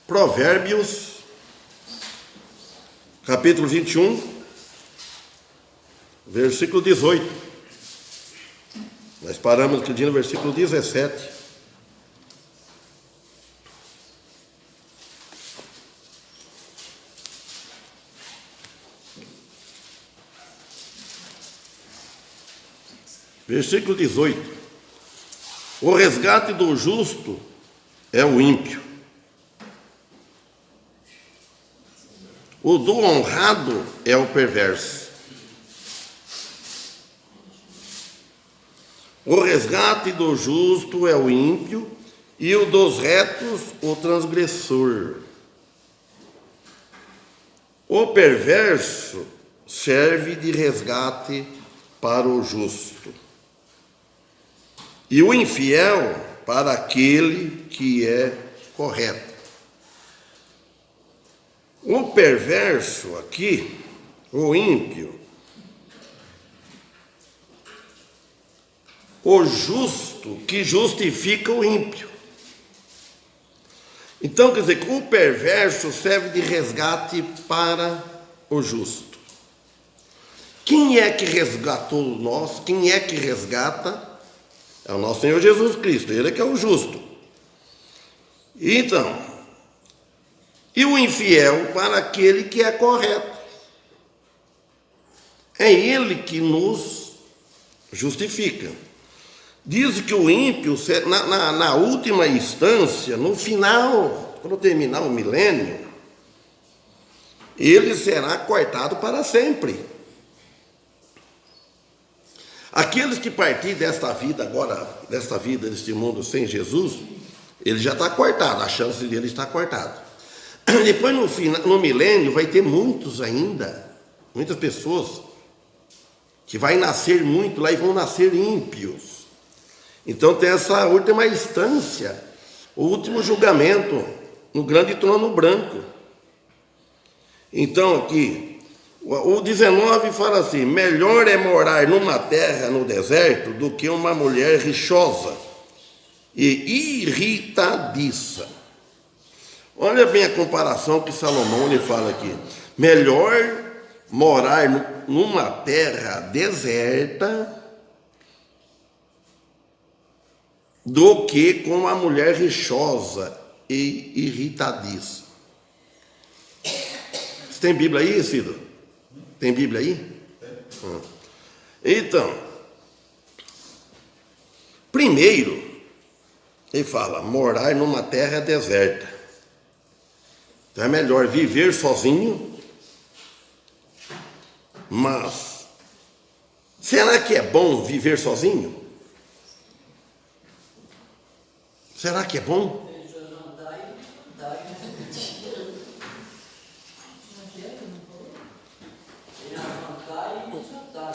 Provérbios, capítulo 21, versículo 18. Nós paramos aqui no versículo 17. Versículo 18. O resgate do justo é o ímpio. O do honrado é o perverso. O resgate do justo é o ímpio, e o dos retos, o transgressor. O perverso serve de resgate para o justo, e o infiel para aquele que é correto. O perverso aqui, o ímpio, o justo que justifica o ímpio. Então, quer dizer, o perverso serve de resgate para o justo. Quem é que resgatou nós? Quem é que resgata? É o nosso Senhor Jesus Cristo, Ele é que é o justo. Então, e o infiel para aquele que é correto. É Ele que nos justifica. Diz que o ímpio, na última instância, no final, quando terminar o milênio, ele será cortado para sempre. Aqueles que partir desta vida agora, deste mundo sem Jesus, ele já está cortado, a chance dele está cortada. Depois no milênio vai ter muitas pessoas, que vai nascer muito lá e vão nascer ímpios. Então tem essa última instância, o último julgamento, no grande trono branco. Então aqui, o 19 fala assim: melhor é morar numa terra no deserto do que uma mulher rixosa e irritadiça. Olha bem a comparação que Salomão lhe fala aqui. Melhor morar numa terra deserta do que com uma mulher rixosa e irritadiça. Você tem Bíblia aí, Cido? Tem Bíblia aí? Então, primeiro, ele fala, morar numa terra deserta. Então é melhor viver sozinho, mas será que é bom viver sozinho? Será que é bom?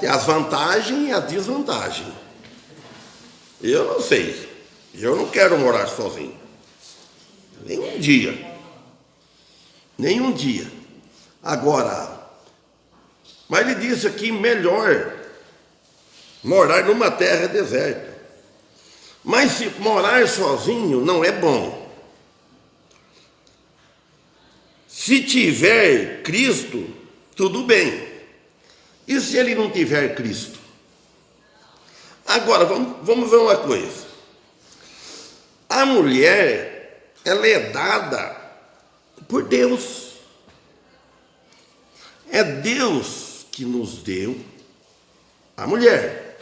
Tem as vantagens e as desvantagens. Eu não sei. Eu não quero morar sozinho. Nem um dia. Agora, mas ele disse aqui, melhor morar numa terra deserta. Mas se morar sozinho não é bom. Se tiver Cristo, tudo bem. E se ele não tiver Cristo? Agora, vamos ver uma coisa. A mulher, ela é dada por Deus. É Deus que nos deu a mulher.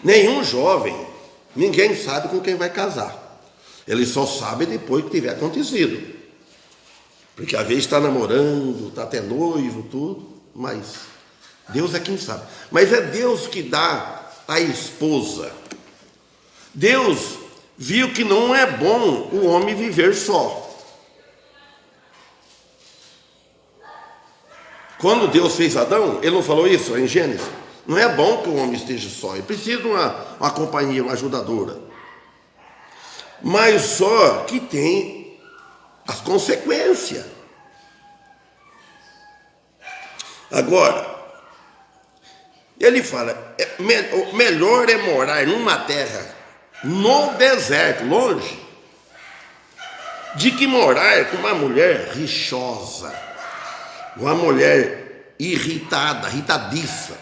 Nenhum jovem, ninguém sabe com quem vai casar. Ele só sabe depois que tiver acontecido. Porque às vezes está namorando, está até noivo, tudo, mas Deus é quem sabe. Mas é Deus que dá a esposa. Deus viu que não é bom o homem viver só. Quando Deus fez Adão, ele não falou isso em Gênesis? Não é bom que o homem esteja só, ele precisa de uma companhia, uma ajudadora. Mas só que tem as consequências. Agora, ele fala, melhor é morar numa terra no deserto, longe, de que morar com uma mulher rixosa, uma mulher irritada, irritadiça,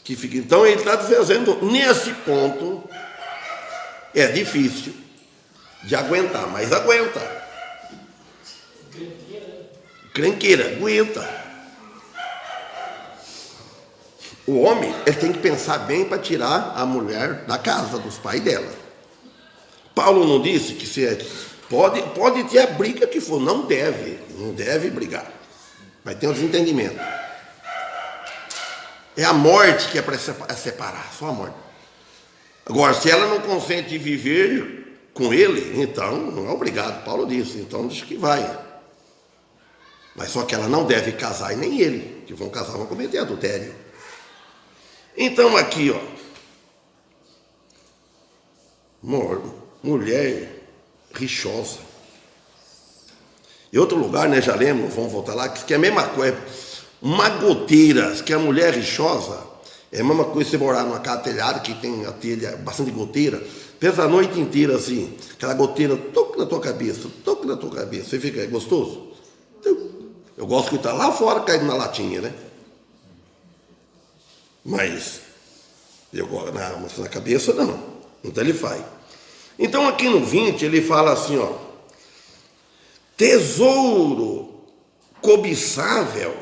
que fica. Então ele está dizendo, nesse ponto, é difícil de aguentar, mas aguenta. Crenqueira, aguenta. O homem, ele tem que pensar bem para tirar a mulher da casa dos pais dela. Paulo não disse que pode ter a briga que for, não deve brigar. Vai ter um desentendimento. É a morte que é para separar, só a morte. Agora, se ela não consente viver com ele, então não é obrigado. Paulo disse, então deixa que vai. Mas só que ela não deve casar, e nem ele, que vão casar, vão cometer adultério. Então aqui, ó, mulher rixosa. Em outro lugar, né, já lembro, vamos voltar lá, que é a mesma coisa. Uma goteira, que a mulher rixosa, é a mesma coisa que você morar numa casa telhada, que tem a telha, bastante goteira, pensa a noite inteira assim, aquela goteira, toca na tua cabeça, você fica gostoso? Eu gosto de estar lá fora caindo na latinha, né? Mas eu gosto na cabeça não. Então ele faz. Então aqui no 20 ele fala assim, ó: tesouro cobiçável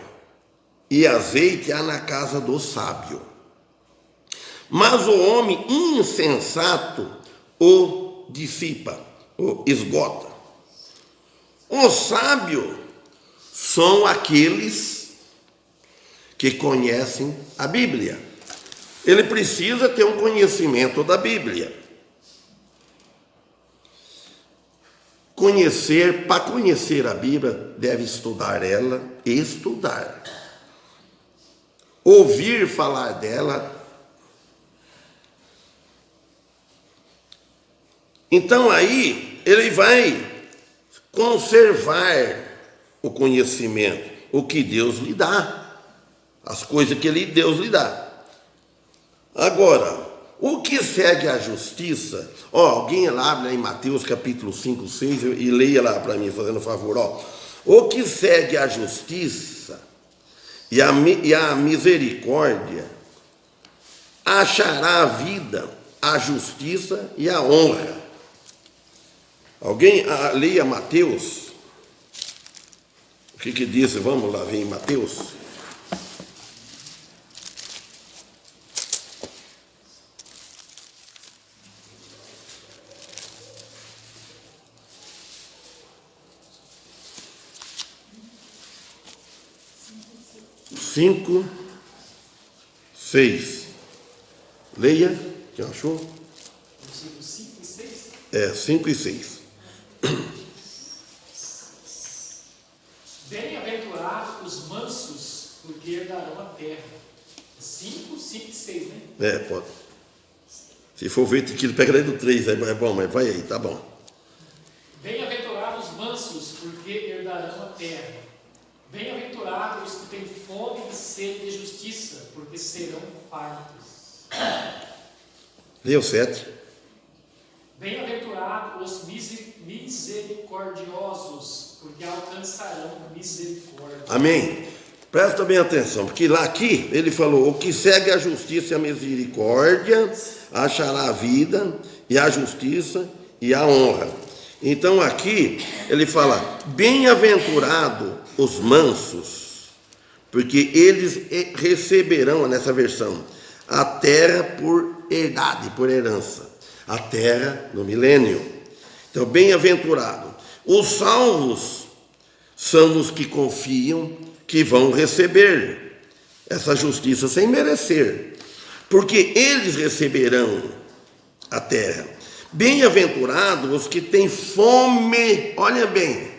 e azeite há na casa do sábio, mas o homem insensato o dissipa, o esgota. O sábio são aqueles que conhecem a Bíblia. Ele precisa ter um conhecimento da Bíblia. Para conhecer a Bíblia, deve estudar ela, estudar. Ouvir falar dela. Então aí, ele vai conservar o conhecimento, o que Deus lhe dá. As coisas que Deus lhe dá. Agora, o que segue a justiça, alguém lá abre em Mateus capítulo 5, 6 e leia lá para mim, fazendo um favor, o que segue a justiça e a misericórdia achará a vida, a justiça e a honra. Alguém leia Mateus, o que diz? Vamos lá ver em Mateus. Cinco, 6. Leia, quem achou? 5 e 6? 5 e 6. Bem-aventurados os mansos, porque herdarão a terra. 5 e 6, né? Pode. Se for ver, que ele pega daí do 3, é bom, mas vai aí, tá bom. Bem-aventurados os mansos, porque herdarão a terra. Bem-aventurados os que têm fome e sede de justiça, porque serão fartos. Leia o 7. Bem-aventurados os misericordiosos, porque alcançarão misericórdia. Amém. Presta bem atenção, porque aqui ele falou: o que segue a justiça e a misericórdia achará a vida e a justiça e a honra. Então aqui ele fala: bem-aventurado os mansos, porque eles receberão, nessa versão, a terra por herdade, por herança, a terra no milênio. Então, bem-aventurado. Os salvos são os que confiam que vão receber essa justiça sem merecer, porque eles receberão a terra. Bem-aventurados os que têm fome, olha bem,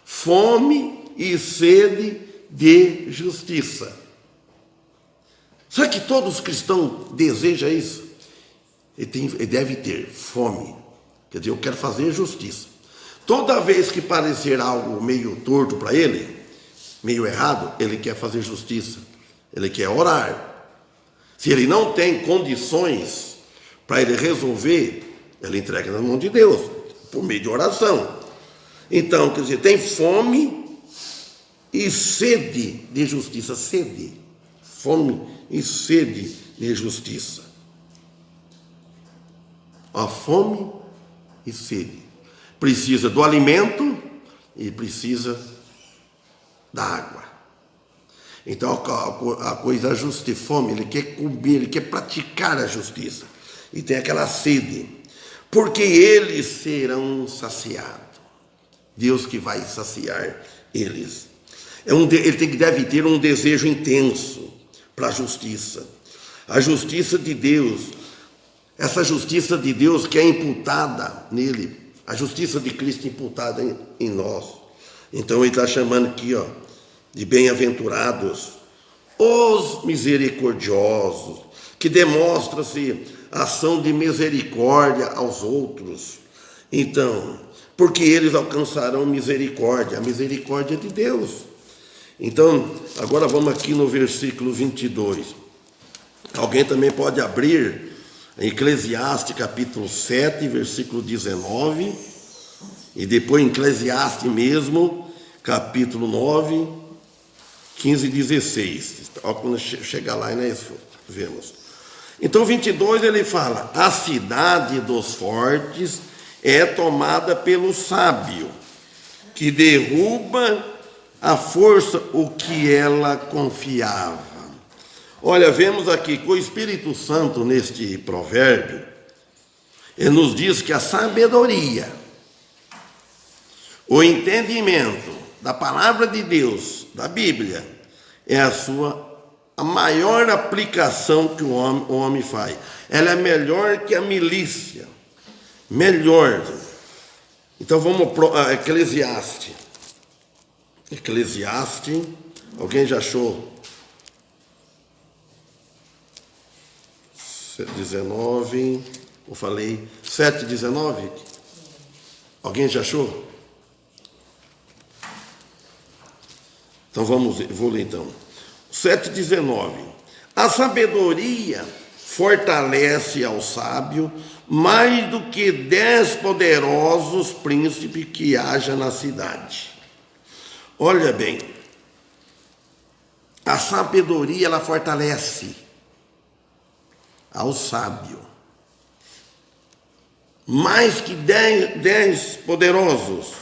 fome e sede de justiça. Será que todos os cristãos desejam isso? Ele deve ter fome, quer dizer, eu quero fazer justiça. Toda vez que parecer algo meio torto para ele, meio errado, ele quer fazer justiça, ele quer orar. Se ele não tem condições para ele resolver, ele entrega na mão de Deus, por meio de oração. Então, quer dizer, tem fome e sede de justiça. Sede. Fome e sede de justiça. A fome e sede. Precisa do alimento e precisa da água. Então a coisa, a justiça, fome, ele quer comer, ele quer praticar a justiça. E tem aquela sede. Porque eles serão saciados. Deus que vai saciar eles. Ele deve ter um desejo intenso para a justiça. A justiça de Deus, essa justiça de Deus que é imputada nele, a justiça de Cristo imputada em nós. Então ele está chamando aqui, de bem-aventurados os misericordiosos, que demonstra-se ação de misericórdia aos outros. Então, porque eles alcançarão misericórdia, a misericórdia de Deus. Então, agora vamos aqui no versículo 22. Alguém também pode abrir em Eclesiastes capítulo 7, versículo 19, e depois em Eclesiastes mesmo, capítulo 9, 15 e 16. Quando chegar lá, nós vemos. Então, 22 ele fala: a cidade dos fortes é tomada pelo sábio, que derruba à força o que ela confiava. Olha, vemos aqui que o Espírito Santo, neste provérbio, ele nos diz que a sabedoria, o entendimento da palavra de Deus, da Bíblia, é a maior aplicação que o homem faz. Ela é melhor que a milícia. Melhor. Então vamos para Eclesiastes. Eclesiastes. Alguém já achou? 19. Eu falei 7:19. Alguém já achou? Então vou ler então. 7:19. A sabedoria fortalece ao sábio mais do que 10 poderosos príncipes que haja na cidade. Olha bem, a sabedoria ela fortalece ao sábio mais que 10 poderosos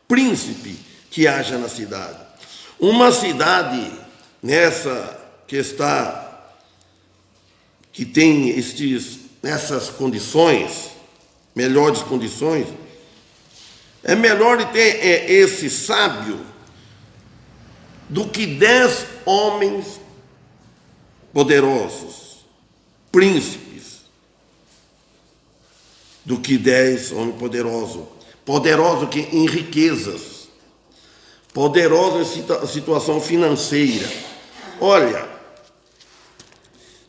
príncipes que haja na cidade. Uma cidade que tem nessas condições, melhores condições, é melhor ter esse sábio do que 10 homens poderosos, príncipes, do que 10 homens poderosos que em riquezas, poderosos em situação financeira. Olha,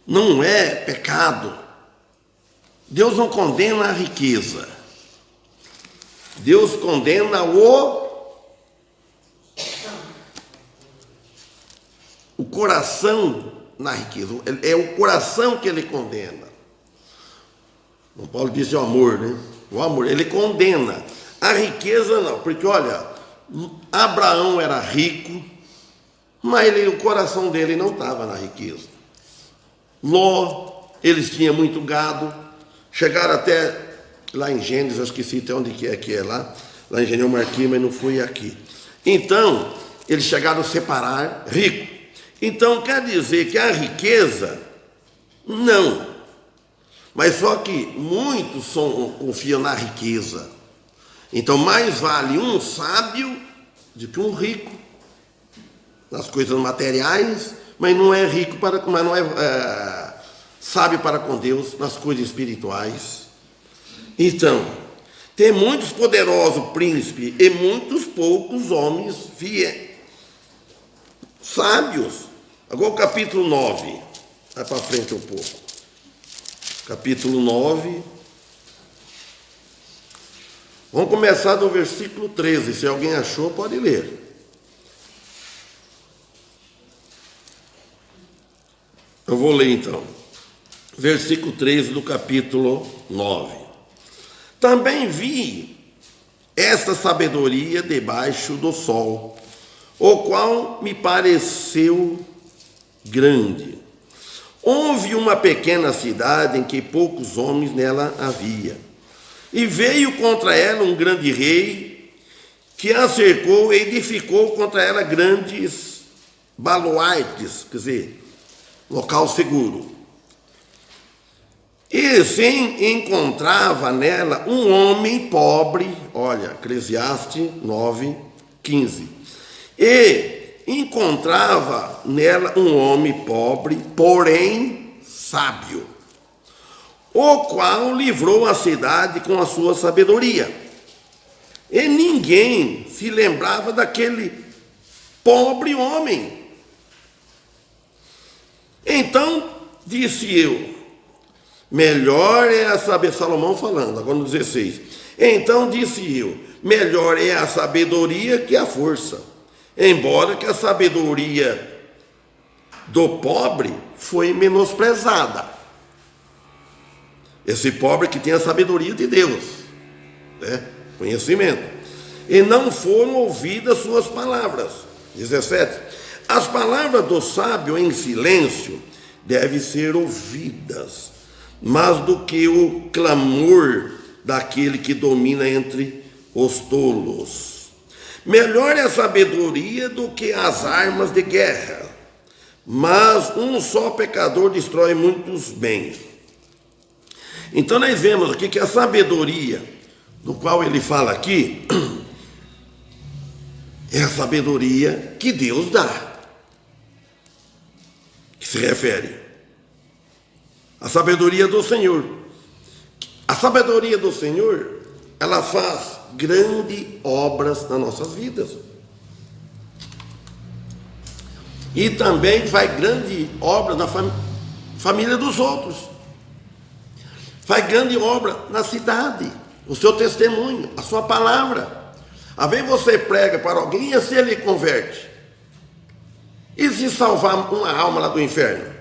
não é pecado. Deus não condena a riqueza. Deus condena o coração na riqueza. É o coração que ele condena. O Paulo disse o amor, né? O amor, ele condena. A riqueza não, porque olha, Abraão era rico, mas o coração dele não estava na riqueza. Ló, eles tinham muito gado, chegaram até lá em Gênesis, eu esqueci até onde que é lá em Gênesis eu marquei, mas não fui aqui. Então, eles chegaram a separar rico. Então, quer dizer que a riqueza, não. Mas só que muitos confiam na riqueza. Então, mais vale um sábio do que um rico nas coisas materiais, mas não é rico mas não é sábio para com Deus nas coisas espirituais. Então, tem muitos poderosos príncipes e muitos poucos homens sábios. Agora o capítulo 9. Vai para frente um pouco. Capítulo 9. Vamos começar do versículo 13. Se alguém achou, pode ler. Eu vou ler então. Versículo 13 do capítulo 9. Também vi esta sabedoria debaixo do sol, o qual me pareceu grande. Houve uma pequena cidade em que poucos homens nela havia, e veio contra ela um grande rei, que a cercou e edificou contra ela grandes baluartes, quer dizer, local seguro. E se encontrava nela um homem pobre, olha, Eclesiastes 9:15. E encontrava nela um homem pobre, porém sábio, o qual livrou a cidade com a sua sabedoria. E ninguém se lembrava daquele pobre homem. Então disse eu, melhor é a sabedoria, Salomão falando, agora no 16. Então disse eu, melhor é a sabedoria que a força, embora que a sabedoria do pobre foi menosprezada. Esse pobre que tem a sabedoria de Deus, né? Conhecimento. E não foram ouvidas suas palavras. 17. As palavras do sábio em silêncio devem ser ouvidas, mais do que o clamor daquele que domina entre os tolos. Melhor é a sabedoria do que as armas de guerra, mas um só pecador destrói muitos bens. Então nós vemos aqui que a sabedoria do qual ele fala aqui é a sabedoria que Deus dá, que se refere à sabedoria do Senhor. A sabedoria do Senhor, ela faz grandes obras nas nossas vidas. E também faz grande obra na família dos outros. Faz grande obra na cidade, o seu testemunho, a sua palavra. Às vezes você prega para alguém e se ele converte, e se salvar uma alma lá do inferno.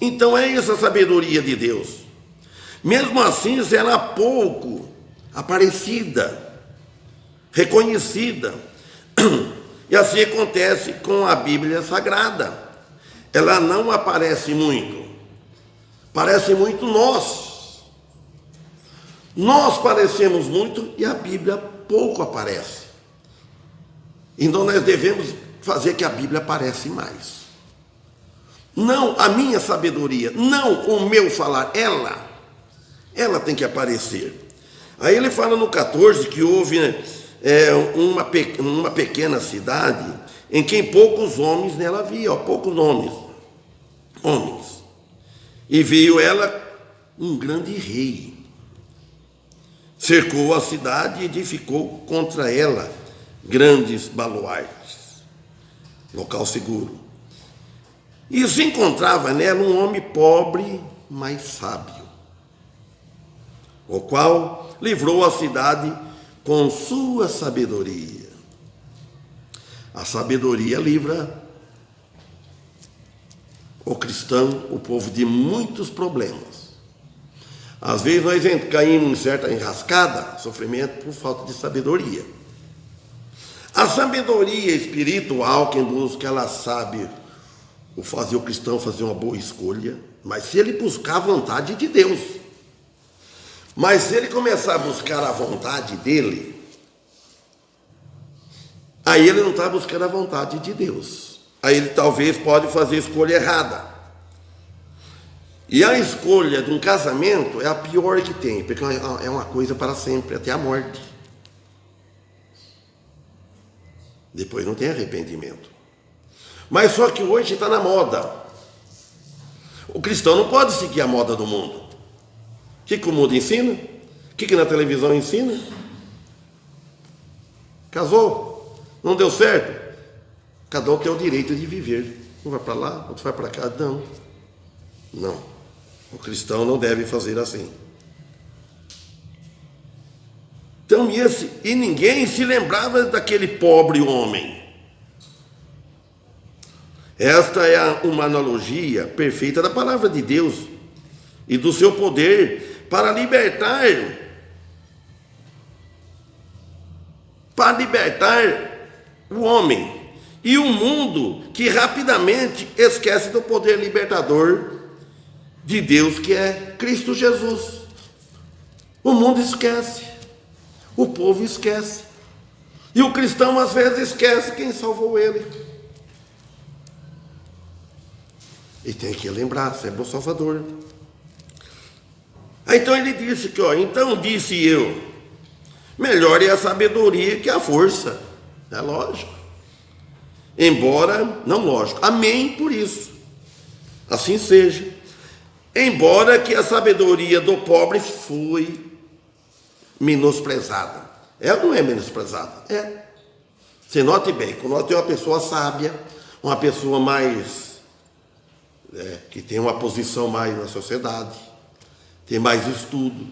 Então é essa a sabedoria de Deus. Mesmo assim, será pouco aparecida, reconhecida. E assim acontece com a Bíblia Sagrada. Ela não aparece muito. Parece muito nós. Nós parecemos muito e a Bíblia pouco aparece. Então nós devemos fazer que a Bíblia apareça mais. Não a minha sabedoria, não o meu falar, ela tem que aparecer. Aí ele fala no 14 que houve uma pequena cidade em que poucos homens nela havia, poucos homens. E veio ela um grande rei. Cercou a cidade e edificou contra ela grandes baluartes, local seguro. E se encontrava nela um homem pobre, mas sábio, o qual livrou a cidade com sua sabedoria. A sabedoria livra o cristão, o povo, de muitos problemas. Às vezes nós caímos em certa enrascada, sofrimento por falta de sabedoria. A sabedoria espiritual, quem busca, ela sabe fazer o cristão fazer uma boa escolha, mas se ele buscar a vontade de Deus. Mas se ele começar a buscar a vontade dele, aí ele não está buscando a vontade de Deus. Aí ele talvez pode fazer a escolha errada. E a escolha de um casamento é a pior que tem, porque é uma coisa para sempre, até a morte. Depois não tem arrependimento. Mas só que hoje está na moda. O cristão não pode seguir a moda do mundo. O que o mundo ensina? O que na televisão ensina? Casou? Não deu certo? Cada um tem o direito de viver. Um vai para lá, outro vai para cá. Não. O cristão não deve fazer assim. Então, e ninguém se lembrava daquele pobre homem. Esta é uma analogia perfeita da palavra de Deus e do seu poder para libertar para libertar o homem. E o mundo que rapidamente esquece do poder libertador de Deus, que é Cristo Jesus. O mundo esquece, o povo esquece. E o cristão às vezes esquece quem salvou ele. E tem que lembrar, sempre o Salvador. Aí, então ele disse que, então disse eu, melhor é a sabedoria que a força. É lógico. Embora, não lógico, amém por isso. Assim seja. Embora que a sabedoria do pobre foi menosprezada. É ou não é menosprezada? É. Você note bem, quando tem uma pessoa sábia, uma pessoa mais, que tem uma posição mais na sociedade, tem mais estudo,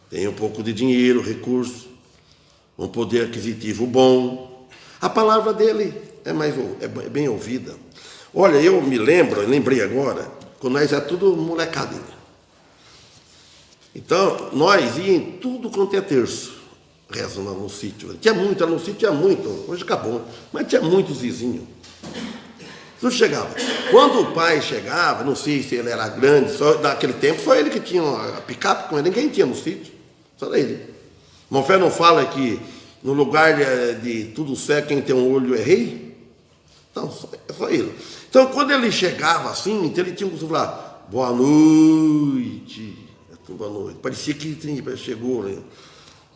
tem um pouco de dinheiro, recurso, um poder aquisitivo bom, a palavra dele é bem ouvida. Olha, eu lembrei agora, quando nós tudo molecadinha. Então, nós ia em tudo quanto é terço, reza no sítio. Tinha muito, no sítio tinha muito, hoje acabou, mas tinha muitos vizinhos. Tudo chegava. Quando o pai chegava, não sei se ele era grande, só naquele tempo, só ele que tinha a picape com ele, ninguém tinha no sítio, só ele. Monfé não fala que no lugar de tudo certo, quem tem um olho é rei? Então, só ele. Então, quando ele chegava assim, então ele tinha que falar, boa noite. Boa noite. Parecia que chegou, né?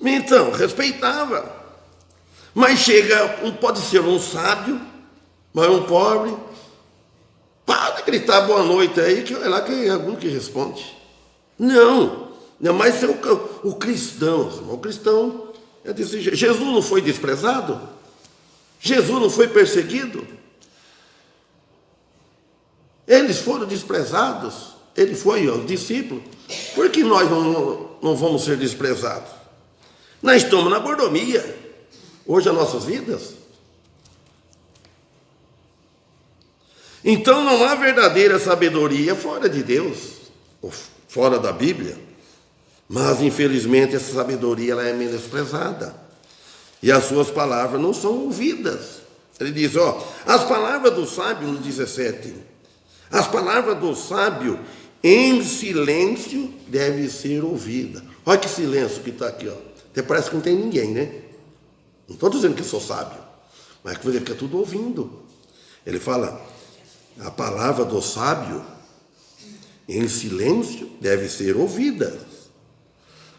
Então, respeitava. Mas pode ser um sábio, mas um pobre. Para de gritar boa noite aí, que é lá que é algum que responde. Não mais ser o cristão. O cristão é desse jeito. Jesus não foi desprezado? Jesus não foi perseguido? Eles foram desprezados. Ele foi os discípulos. Por que nós não vamos ser desprezados? Nós estamos na mordomia. Hoje, as nossas vidas. Então, não há verdadeira sabedoria fora de Deus, ou fora da Bíblia. Mas, infelizmente, essa sabedoria ela é menosprezada. E as suas palavras não são ouvidas. Ele diz, as palavras do sábio, no 17, as palavras do sábio em silêncio devem ser ouvidas. Olha que silêncio que está aqui, Até parece que não tem ninguém, né? Não estou dizendo que eu sou sábio, mas que você fica tudo ouvindo. Ele fala, a palavra do sábio em silêncio deve ser ouvida,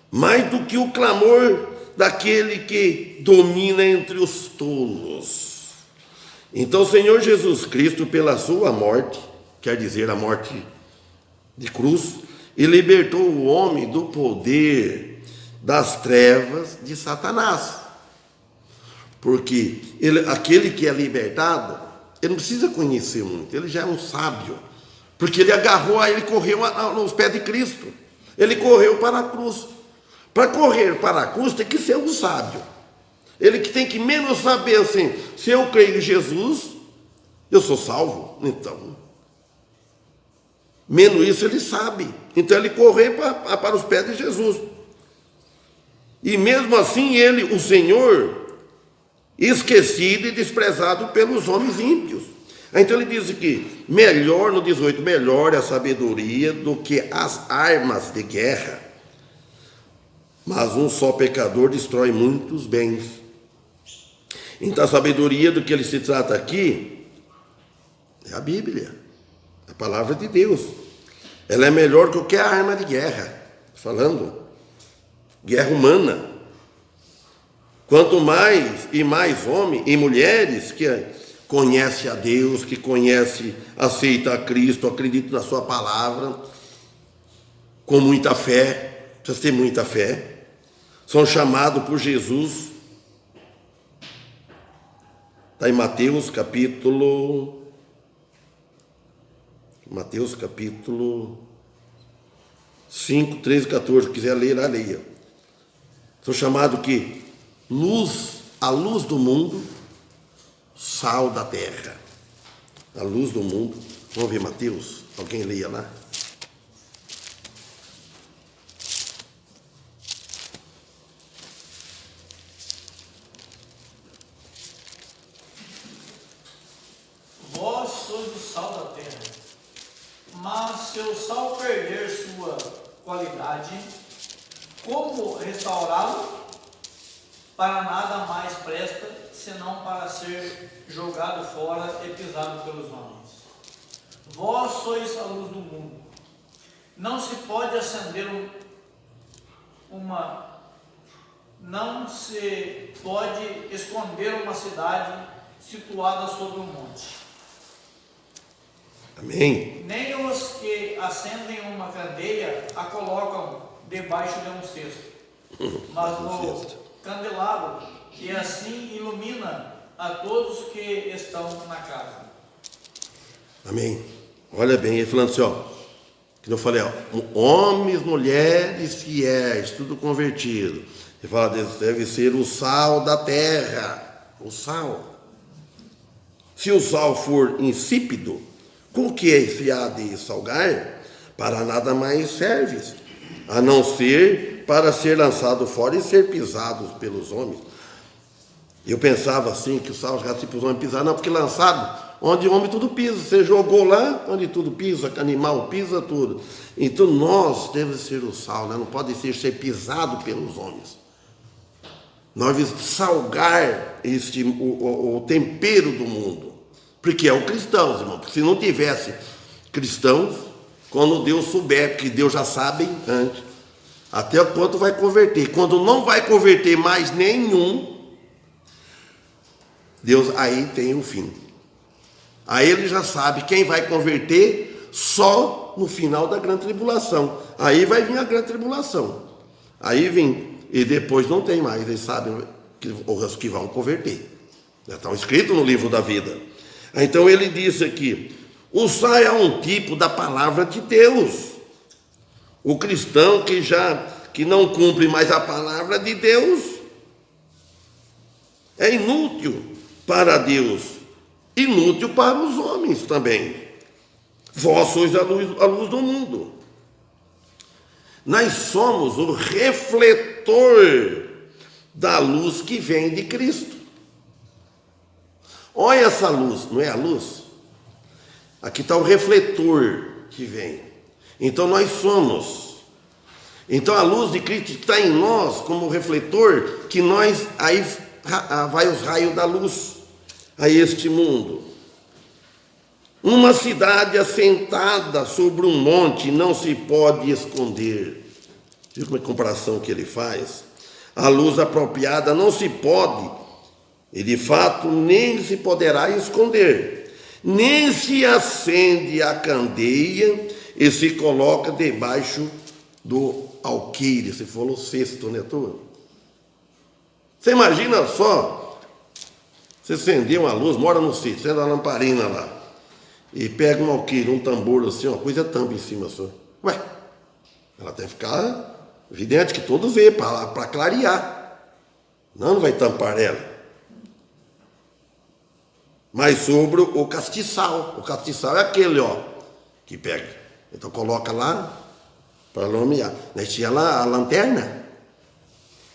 mais do que o clamor daquele que domina entre os tolos. Então, o Senhor Jesus Cristo, pela sua morte, quer dizer, a morte de cruz, e libertou o homem do poder das trevas de Satanás. Porque aquele que é libertado, ele não precisa conhecer muito, ele já é um sábio. Porque ele correu nos pés de Cristo. Ele correu para a cruz. Para correr para a cruz tem que ser um sábio. Ele que tem que menos saber assim, se eu creio em Jesus, eu sou salvo. Então, menos isso ele sabe. Então ele correu para os pés de Jesus. E mesmo assim o Senhor, esquecido e desprezado pelos homens ímpios. Então ele diz aqui, no 18, melhor é a sabedoria do que as armas de guerra. Mas um só pecador destrói muitos bens. Então a sabedoria do que ele se trata aqui é a Bíblia, a palavra de Deus. Ela é melhor que qualquer arma de guerra. Falando, guerra humana. Quanto mais e mais homens e mulheres que conhecem a Deus, que aceita a Cristo, acreditam na sua palavra, com muita fé, precisa ter muita fé, são chamados por Jesus. Está em Mateus capítulo 5, 13, 14, se quiser ler, leia. São chamados que a luz do mundo, sal da terra. A luz do mundo. Vamos ver Mateus? Alguém leia lá? sal da terra. Mas se o sal perder sua qualidade, como restaurá-lo? Para nada mais presta, senão para ser jogado fora e pisado pelos homens. Vós sois a luz do mundo. Não se pode acender não se pode esconder uma cidade situada sobre um monte. Amém? Nem os que acendem uma candeia a colocam debaixo de um cesto, mas no candelabro, e assim ilumina a todos que estão na casa. Amém? Olha bem, ele falando assim, ó, que eu falei, ó, homens, mulheres fiéis, tudo convertido. Ele fala, deve ser o sal da terra, o sal. Se o sal for insípido, com que se há de salgar? Para nada mais serve, a não ser para ser lançado fora e ser pisado pelos homens. Eu pensava assim, que o sal já se os homens pisar, não, porque lançado, onde o homem tudo pisa, você jogou lá, onde tudo pisa, animal pisa tudo. Então nós devemos ser o sal, né? Não pode ser pisado pelos homens. Nós devemos salgar o tempero do mundo, porque é o cristão, irmão, porque se não tivesse cristãos, quando Deus souber, porque Deus já sabe antes, até o quanto vai converter. Quando não vai converter mais nenhum, Deus aí tem o fim. Aí ele já sabe quem vai converter só no final da grande tribulação. Aí vai vir a grande tribulação. Aí vem, e depois não tem mais, eles sabem os que vão converter. Já está escrito no livro da vida. Então ele disse aqui, o sal é um tipo da palavra de Deus. O cristão que não cumpre mais a palavra de Deus é inútil para Deus, inútil para os homens também. Vós sois a luz do mundo. Nós somos o refletor da luz que vem de Cristo. Olha essa luz, não é a luz? Aqui está o refletor que vem. Então nós somos. Então a luz de Cristo está em nós como refletor, que nós, aí vai os raios da luz a este mundo. Uma cidade assentada sobre um monte não se pode esconder. Viu como é a comparação que ele faz? A luz apropriada não se pode, e de fato nem se poderá esconder, nem se acende a candeia e se coloca debaixo do alqueire. Se for o cesto, né, tu? Você imagina só, você acendeu uma luz, mora no sítio, acende uma lamparina lá, e pega um alqueire, um tambor assim, uma coisa tampa em cima só. Ué, ela tem que ficar evidente que todos vê, para clarear. Não vai tampar ela. Mas sobre o castiçal. O castiçal é aquele, ó, que pega. Então coloca lá para iluminar. Nós tinha lá a lanterna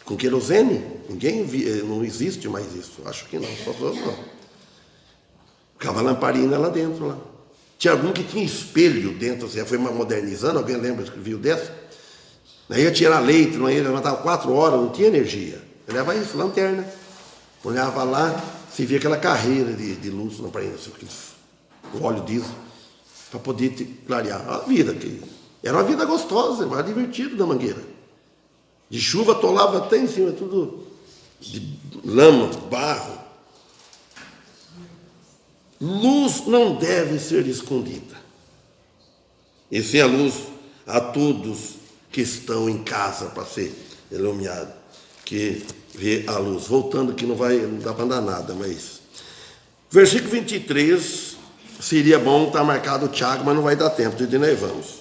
com querosene. Ninguém via, não existe mais isso. Acho que não, só não. Ficava a lamparina lá dentro. Lá. Tinha algum que tinha espelho dentro, assim, foi modernizando, alguém lembra que viu dessa? Aí ia tirar leite, não ia levantar 4 horas, não tinha energia. Eu levava isso, lanterna. Olhava lá, se via aquela carreira de luz na parede, o óleo diesel, para poder clarear a vida. Que era uma vida gostosa, era divertido da mangueira. De chuva atolava até em cima, tudo de lama, barro. Luz não deve ser escondida. E sem a luz a todos que estão em casa para ser iluminado, que vê a luz. Voltando que não dá para andar nada, mas versículo 23, seria bom estar marcado o Tiago, mas não vai dar tempo, de nós vamos.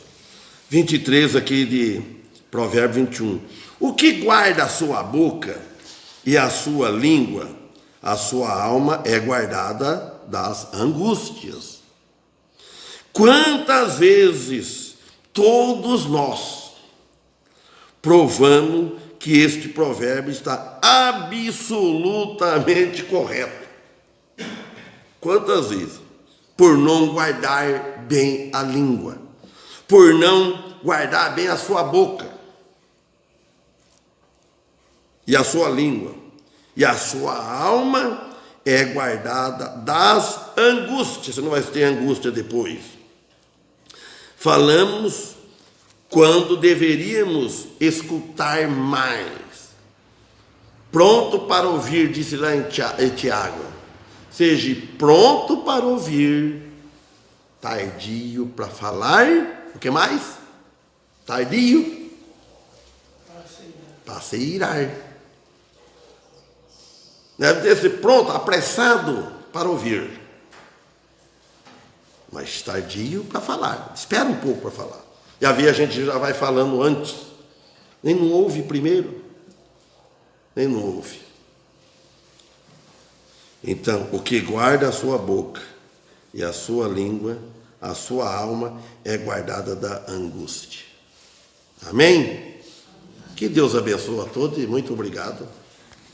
23 aqui de Provérbio 21. O que guarda a sua boca e a sua língua, a sua alma é guardada das angústias. Quantas vezes todos nós provamos que este provérbio está absolutamente correto. Quantas vezes? por não guardar bem a língua, por não guardar bem a sua boca e a sua língua, e a sua alma é guardada das angústias. Você não vai ter angústia depois. Falamos quando deveríamos escutar mais. Pronto para ouvir, disse lá em Tiago. Seja pronto para ouvir, tardio para falar. O que mais? Tardio para se irar. Deve ter sido pronto, apressado para ouvir, mas tardio para falar. Espera um pouco para falar. E havia gente que já vai falando antes, nem não ouve primeiro, nem não ouve. Então, o que guarda a sua boca e a sua língua, a sua alma é guardada da angústia. Amém? Que Deus abençoe a todos e muito obrigado.